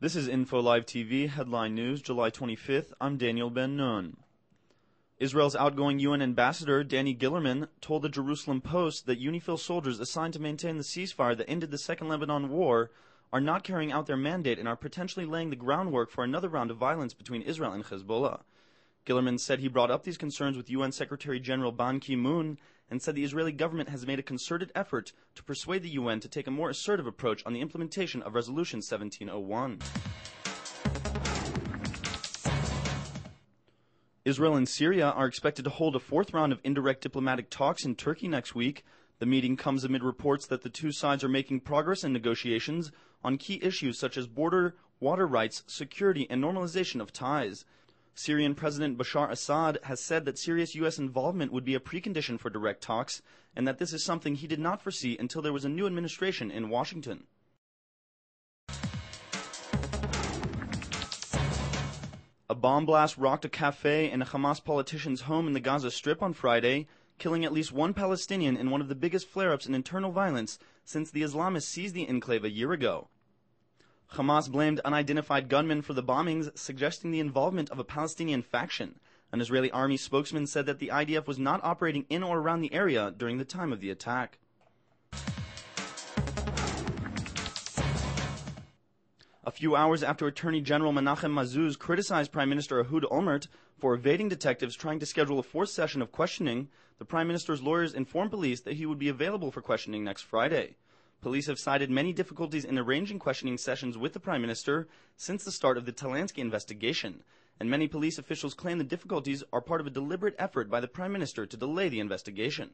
This is Info Live TV, headline news, July 25th. I'm Daniel Ben-Nun. Israel's outgoing UN ambassador, Danny Gillerman, told the Jerusalem Post that UNIFIL soldiers assigned to maintain the ceasefire that ended the Second Lebanon War are not carrying out their mandate and are potentially laying the groundwork for another round of violence between Israel and Hezbollah. Gillerman said he brought up these concerns with UN Secretary General Ban Ki-moon and said the Israeli government has made a concerted effort to persuade the UN to take a more assertive approach on the implementation of Resolution 1701. Israel and Syria are expected to hold a fourth round of indirect diplomatic talks in Turkey next week. The meeting comes amid reports that the two sides are making progress in negotiations on key issues such as border, water rights, security, and normalization of ties. Syrian President Bashar Assad has said that serious U.S. involvement would be a precondition for direct talks, and that this is something he did not foresee until there was a new administration in Washington. A bomb blast rocked a café and a Hamas politician's home in the Gaza Strip on Friday, killing at least one Palestinian in one of the biggest flare-ups in internal violence since the Islamists seized the enclave a year ago. Hamas blamed unidentified gunmen for the bombings, suggesting the involvement of a Palestinian faction. An Israeli army spokesman said that the IDF was not operating in or around the area during the time of the attack. A few hours after Attorney General Menachem Mazuz criticized Prime Minister Ehud Olmert for evading detectives trying to schedule a fourth session of questioning, the Prime Minister's lawyers informed police that he would be available for questioning next Friday. Police have cited many difficulties in arranging questioning sessions with the Prime Minister since the start of the Talansky investigation, and many police officials claim the difficulties are part of a deliberate effort by the Prime Minister to delay the investigation.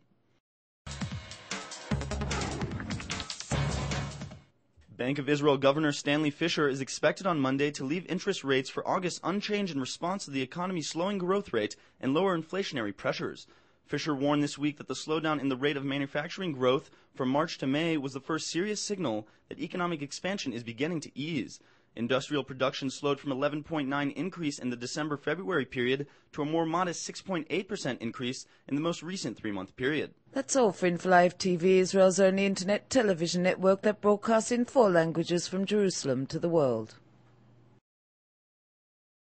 Bank of Israel Governor Stanley Fischer is expected on Monday to leave interest rates for August unchanged in response to the economy's slowing growth rate and lower inflationary pressures. Fischer warned this week that the slowdown in the rate of manufacturing growth from March to May was the first serious signal that economic expansion is beginning to ease. Industrial production slowed from 11.9% increase in the December-February period to a more modest 6.8% increase in the most recent 3-month period. That's all for Info Live TV, Israel's only internet television network that broadcasts in 4 languages from Jerusalem to the world.